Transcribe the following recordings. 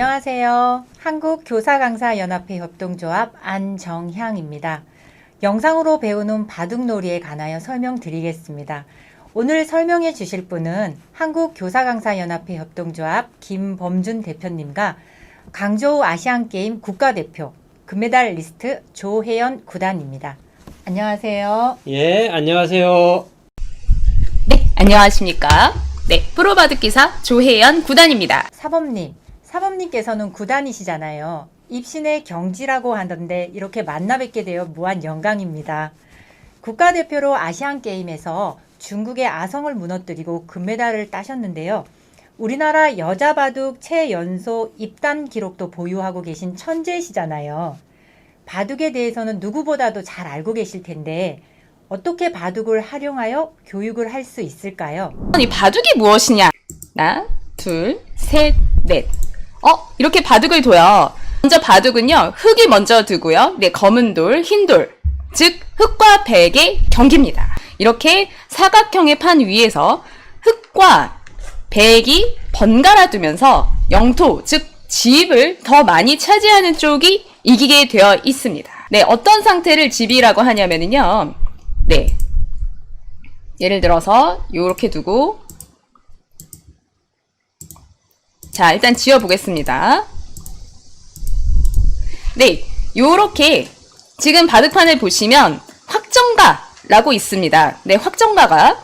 안녕하세요. 한국교사강사연합회 협동조합 안정향입니다. 영상으로 배우는 바둑놀이에 관하여 설명드리겠습니다. 오늘 설명해 주실 분은 한국교사강사연합회 협동조합 김범준 대표님과 광저우 아시안게임 국가대표 금메달 리스트 조혜연 구단입니다. 안녕하세요. 예, 안녕하세요. 네, 안녕하십니까. 네, 프로바둑기사 조혜연 구단입니다. 사범님께서는 구단이시잖아요. 입신의 경지라고 하던데 이렇게 만나 뵙게 되어 무한 영광입니다. 국가대표로 아시안게임에서 중국의 아성을 무너뜨리고 금메달을 따셨는데요. 우리나라 여자 바둑 최연소 입단 기록도 보유하고 계신 천재시잖아요. 바둑에 대해서는 누구보다도 잘 알고 계실 텐데 어떻게 바둑을 활용하여 교육을 할 수 있을까요? 이 바둑이 무엇이냐? 하나, 둘, 셋, 넷. 이렇게 바둑을 둬요. 먼저 바둑은요, 흙이 먼저 두고요. 네, 검은 돌, 흰 돌. 즉, 흙과 백의 경기입니다. 이렇게 사각형의 판 위에서 흙과 백이 번갈아 두면서 영토, 즉, 집을 더 많이 차지하는 쪽이 이기게 되어 있습니다. 네, 어떤 상태를 집이라고 하냐면요. 네. 예를 들어서, 요렇게 두고, 자, 일단 지어보겠습니다. 네, 요렇게 지금 바둑판을 보시면 확정가라고 있습니다. 네, 확정가가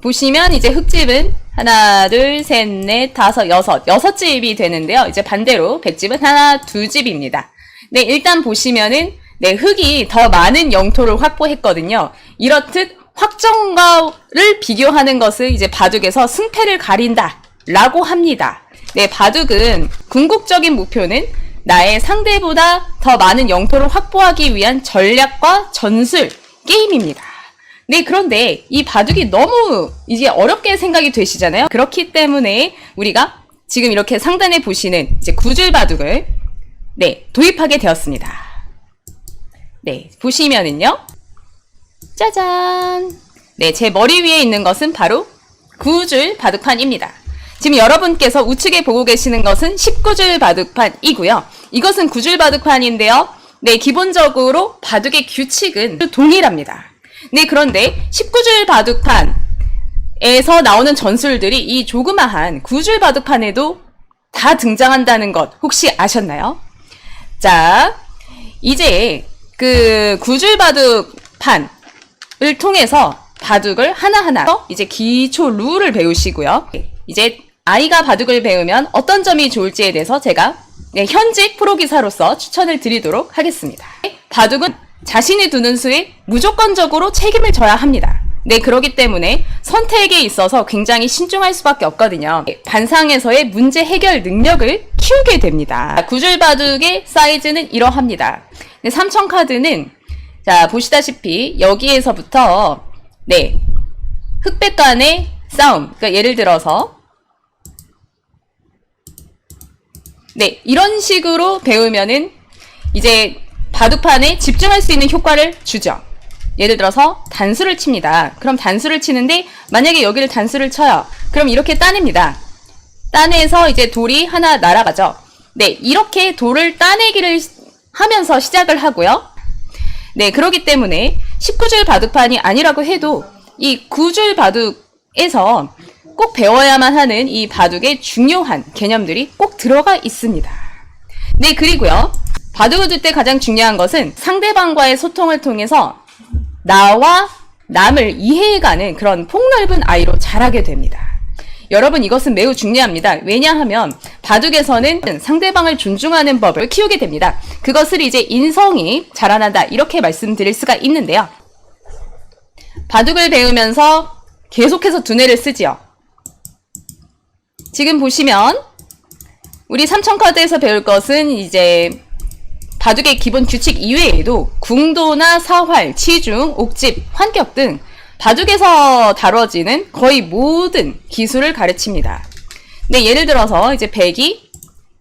보시면 이제 흙집은 하나, 둘, 셋, 넷, 다섯, 여섯 집이 되는데요. 이제 반대로 백집은 하나, 두 집입니다. 네, 일단 보시면은 네, 흙이 더 많은 영토를 확보했거든요. 이렇듯 확정가를 비교하는 것을 이제 바둑에서 승패를 가린다 라고 합니다. 네, 바둑은 궁극적인 목표는 나의 상대보다 더 많은 영토를 확보하기 위한 전략과 전술 게임입니다. 네, 그런데 이 바둑이 너무 이제 어렵게 생각이 되시잖아요. 그렇기 때문에 우리가 지금 이렇게 상단에 보시는 이제 구줄 바둑을 네, 도입하게 되었습니다. 네, 보시면은요. 짜잔! 네, 제 머리 위에 있는 것은 바로 9줄 바둑판입니다. 지금 여러분께서 우측에 보고 계시는 것은 19줄 바둑판이고요. 이것은 9줄 바둑판인데요. 네, 기본적으로 바둑의 규칙은 동일합니다. 네, 그런데 19줄 바둑판에서 나오는 전술들이 이 조그마한 9줄 바둑판에도 다 등장한다는 것 혹시 아셨나요? 자, 이제 그 9줄 바둑판을 통해서 바둑을 하나하나 이제 기초 룰을 배우시고요. 이제 아이가 바둑을 배우면 어떤 점이 좋을지에 대해서 제가 현직 프로기사로서 추천을 드리도록 하겠습니다. 바둑은 자신이 두는 수에 무조건적으로 책임을 져야 합니다. 네, 그렇기 때문에 선택에 있어서 굉장히 신중할 수밖에 없거든요. 반상에서의 문제 해결 능력을 키우게 됩니다. 구줄 바둑의 사이즈는 이러합니다. 네, 3000 카드는 자, 보시다시피 여기에서부터 네, 흑백 간의 싸움. 그러니까 예를 들어서 네, 이런 식으로 배우면은 이제 바둑판에 집중할 수 있는 효과를 주죠. 예를 들어서 단수를 칩니다. 그럼 단수를 치는데 만약에 여기를 단수를 쳐요. 그럼 이렇게 따냅니다. 따내서 이제 돌이 하나 날아가죠. 네, 이렇게 돌을 따내기를 하면서 시작을 하고요. 네, 그렇기 때문에 19줄 바둑판이 아니라고 해도 이 9줄 바둑에서 꼭 배워야만 하는 이 바둑의 중요한 개념들이 꼭 들어가 있습니다. 네, 그리고요. 바둑을 둘 때 가장 중요한 것은 상대방과의 소통을 통해서 나와 남을 이해해가는 그런 폭넓은 아이로 자라게 됩니다. 여러분, 이것은 매우 중요합니다. 왜냐하면 바둑에서는 상대방을 존중하는 법을 키우게 됩니다. 그것을 이제 인성이 자라난다 이렇게 말씀드릴 수가 있는데요. 바둑을 배우면서 계속해서 두뇌를 쓰지요. 지금 보시면 우리 3000 카드에서 배울 것은 이제 바둑의 기본 규칙 이외에도 궁도나 사활, 치중, 옥집, 환격 등 바둑에서 다뤄지는 거의 모든 기술을 가르칩니다. 네, 예를 들어서 이제 백이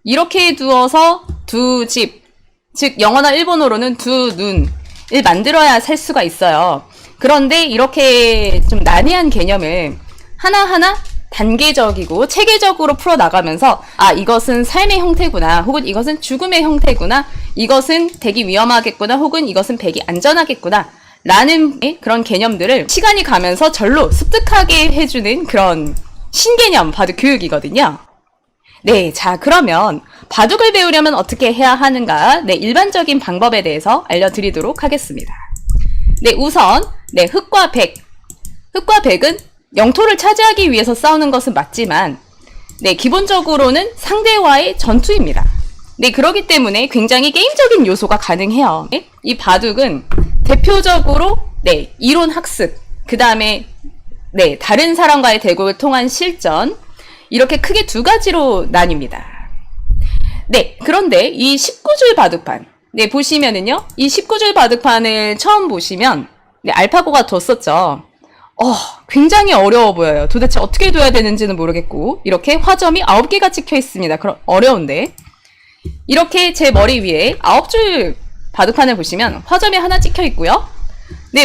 이렇게 두어서 두 집, 즉 영어나 일본어로는 두 눈을 만들어야 살 수가 있어요. 그런데 이렇게 좀 난해한 개념을 하나하나 단계적이고 체계적으로 풀어나가면서 이것은 삶의 형태구나, 혹은 이것은 죽음의 형태구나, 이것은 되게 위험하겠구나, 혹은 이것은 되게 안전하겠구나 라는 그런 개념들을 시간이 가면서 절로 습득하게 해주는 그런 신개념 바둑 교육이거든요. 네, 자, 그러면 바둑을 배우려면 어떻게 해야 하는가? 네, 일반적인 방법에 대해서 알려드리도록 하겠습니다. 네, 우선 흑과 백. 흑과 백은 영토를 차지하기 위해서 싸우는 것은 맞지만 기본적으로는 상대와의 전투입니다. 그렇기 때문에 굉장히 게임적인 요소가 가능해요. 이 바둑은 대표적으로 이론 학습, 그 다음에 다른 사람과의 대국을 통한 실전, 이렇게 크게 두 가지로 나뉩니다. 그런데 이 19줄 바둑판, 보시면은요, 이 19줄 바둑판을 처음 보시면 알파고가 뒀었죠. 굉장히 어려워 보여요. 도대체 어떻게 둬야 되는지는 모르겠고, 이렇게 화점이 9개가 찍혀 있습니다. 그럼 어려운데, 이렇게 제 머리 위에 9줄 바둑판을 보시면 화점이 하나 찍혀 있고요.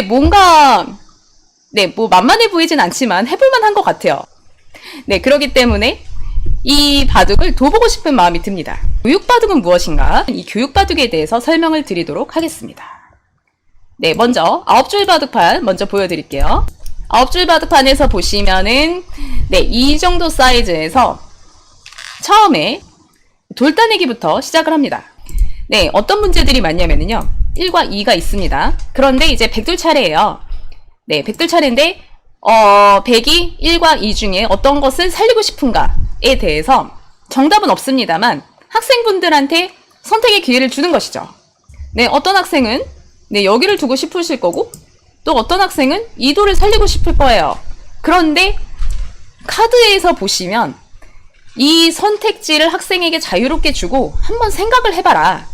뭔가 뭐 만만해 보이진 않지만 해볼만 한 것 같아요. 그렇기 때문에 이 바둑을 둬보고 싶은 마음이 듭니다. 교육바둑은 무엇인가? 이 교육바둑에 대해서 설명을 드리도록 하겠습니다. 먼저 9줄 바둑판 먼저 보여드릴게요. 9줄 바둑판에서 보시면은 이 정도 사이즈에서 처음에 돌따내기부터 시작을 합니다. 어떤 문제들이 많냐면요, 1과 2가 있습니다. 그런데 이제 백돌 차례예요. 백돌 차례인데 백이 1과 2 중에 어떤 것을 살리고 싶은가에 대해서 정답은 없습니다만 학생분들한테 선택의 기회를 주는 것이죠. 어떤 학생은 여기를 두고 싶으실 거고, 또 어떤 학생은 이 돌을 살리고 싶을 거예요. 그런데 카드에서 보시면 이 선택지를 학생에게 자유롭게 주고 한번 생각을 해봐라,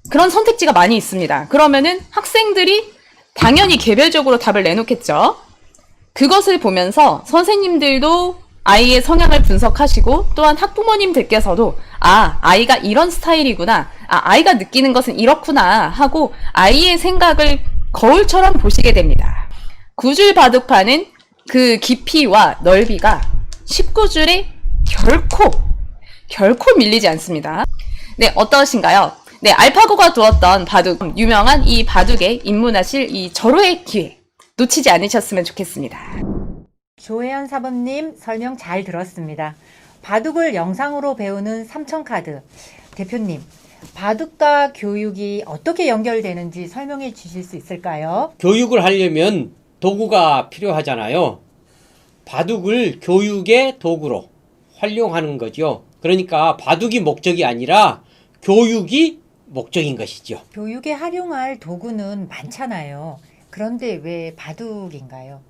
그런 선택지가 많이 있습니다. 그러면은 학생들이 당연히 개별적으로 답을 내놓겠죠. 그것을 보면서 선생님들도 아이의 성향을 분석하시고, 또한 학부모님들께서도 아이가 이런 스타일이구나, 아이가 느끼는 것은 이렇구나 하고 아이의 생각을 거울처럼 보시게 됩니다. 9줄 바둑판은 그 깊이와 넓이가 19줄에 결코 밀리지 않습니다. 어떠신가요? 알파고가 두었던 바둑, 유명한 이 바둑에 입문하실 이 절호의 기회 놓치지 않으셨으면 좋겠습니다. 조혜연 사범님 설명 잘 들었습니다. 바둑을 영상으로 배우는 삼천카드. 대표님, 바둑과 교육이 어떻게 연결되는지 설명해 주실 수 있을까요? 교육을 하려면 도구가 필요하잖아요. 바둑을 교육의 도구로 활용하는 거죠. 그러니까 바둑이 목적이 아니라 교육이 목적인 것이죠. 교육에 활용할 도구는 많잖아요. 그런데 왜 바둑인가요?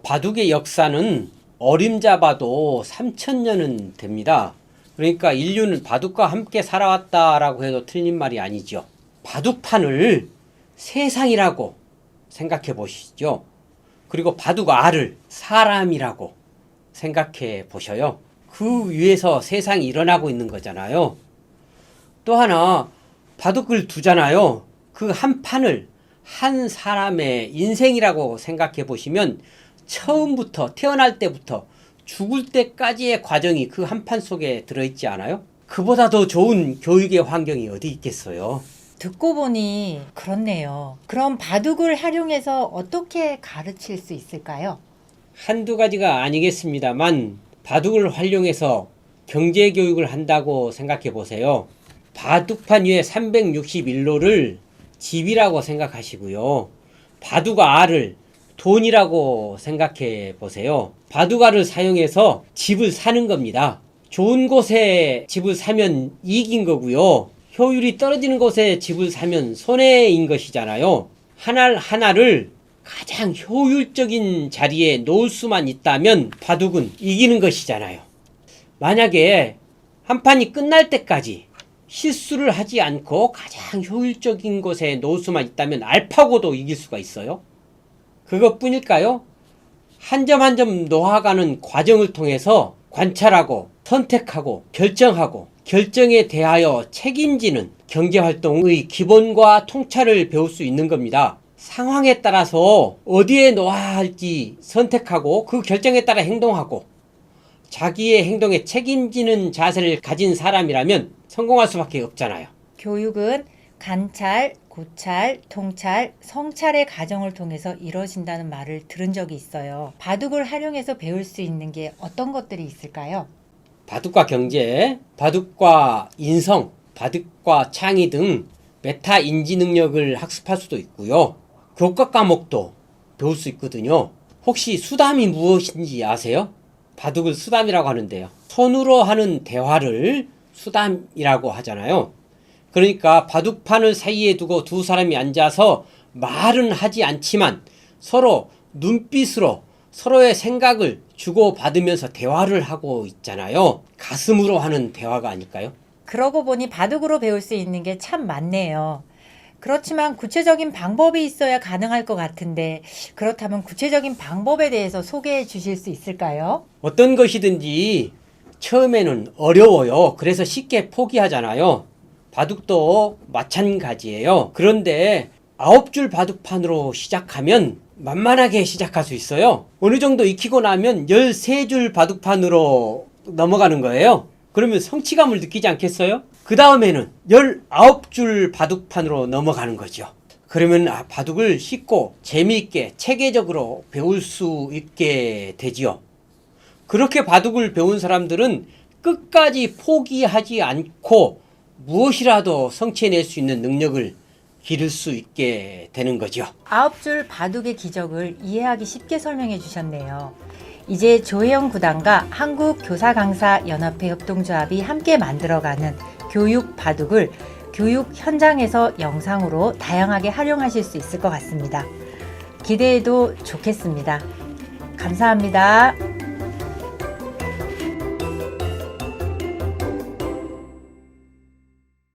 바둑의 역사는 어림잡아도 3000년은 됩니다. 그러니까 인류는 바둑과 함께 살아왔다라고 해도 틀린 말이 아니죠. 바둑판을 세상이라고 생각해 보시죠. 그리고 바둑 알을 사람이라고 생각해 보셔요. 그 위에서 세상이 일어나고 있는 거잖아요. 또 하나, 바둑을 두잖아요. 그 한 판을 한 사람의 인생이라고 생각해 보시면 처음부터, 태어날 때부터 죽을 때까지의 과정이 그 한 판 속에 들어있지 않아요? 그보다 더 좋은 교육의 환경이 어디 있겠어요? 듣고 보니 그렇네요. 그럼 바둑을 활용해서 어떻게 가르칠 수 있을까요? 한두 가지가 아니겠습니다만 바둑을 활용해서 경제교육을 한다고 생각해 보세요. 바둑판 위에 361로를 집이라고 생각하시고요. 바둑알을 돈이라고 생각해 보세요. 바둑알을 사용해서 집을 사는 겁니다. 좋은 곳에 집을 사면 이익인 거고요. 효율이 떨어지는 곳에 집을 사면 손해인 것이잖아요. 하나를 가장 효율적인 자리에 놓을 수만 있다면 바둑은 이기는 것이잖아요. 만약에 한 판이 끝날 때까지 실수를 하지 않고 가장 효율적인 곳에 놓을 수만 있다면 알파고도 이길 수가 있어요. 그것뿐일까요? 한 점 한 점 놓아가는 과정을 통해서 관찰하고 선택하고 결정하고 결정에 대하여 책임지는 경제활동의 기본과 통찰을 배울 수 있는 겁니다. 상황에 따라서 어디에 놓아야 할지 선택하고 그 결정에 따라 행동하고 자기의 행동에 책임지는 자세를 가진 사람이라면 성공할 수밖에 없잖아요. 교육은 관찰, 고찰, 통찰, 성찰의 과정을 통해서 이루어진다는 말을 들은 적이 있어요. 바둑을 활용해서 배울 수 있는 게 어떤 것들이 있을까요? 바둑과 경제, 바둑과 인성, 바둑과 창의 등 메타 인지 능력을 학습할 수도 있고요. 교과 과목도 배울 수 있거든요. 혹시 수담이 무엇인지 아세요? 바둑을 수담이라고 하는데요. 손으로 하는 대화를 수담이라고 하잖아요. 그러니까 바둑판을 사이에 두고 두 사람이 앉아서 말은 하지 않지만 서로 눈빛으로 서로의 생각을 주고받으면서 대화를 하고 있잖아요. 가슴으로 하는 대화가 아닐까요? 그러고 보니 바둑으로 배울 수 있는 게 참 많네요. 그렇지만 구체적인 방법이 있어야 가능할 것 같은데 그렇다면 구체적인 방법에 대해서 소개해 주실 수 있을까요? 어떤 것이든지 처음에는 어려워요. 그래서 쉽게 포기하잖아요. 바둑도 마찬가지예요. 그런데 9줄 바둑판으로 시작하면 만만하게 시작할 수 있어요. 어느 정도 익히고 나면 13줄 바둑판으로 넘어가는 거예요. 그러면 성취감을 느끼지 않겠어요? 그 다음에는 19줄 바둑판으로 넘어가는 거죠. 그러면 바둑을 쉽고 재미있게 체계적으로 배울 수 있게 되지요. 그렇게 바둑을 배운 사람들은 끝까지 포기하지 않고 무엇이라도 성취해낼 수 있는 능력을 기를 수 있게 되는 거죠. 9줄 바둑의 기적을 이해하기 쉽게 설명해 주셨네요. 이제 조혜영 구단과 한국교사강사연합회 협동조합이 함께 만들어가는 교육 바둑을 교육 현장에서 영상으로 다양하게 활용하실 수 있을 것 같습니다. 기대해도 좋겠습니다. 감사합니다.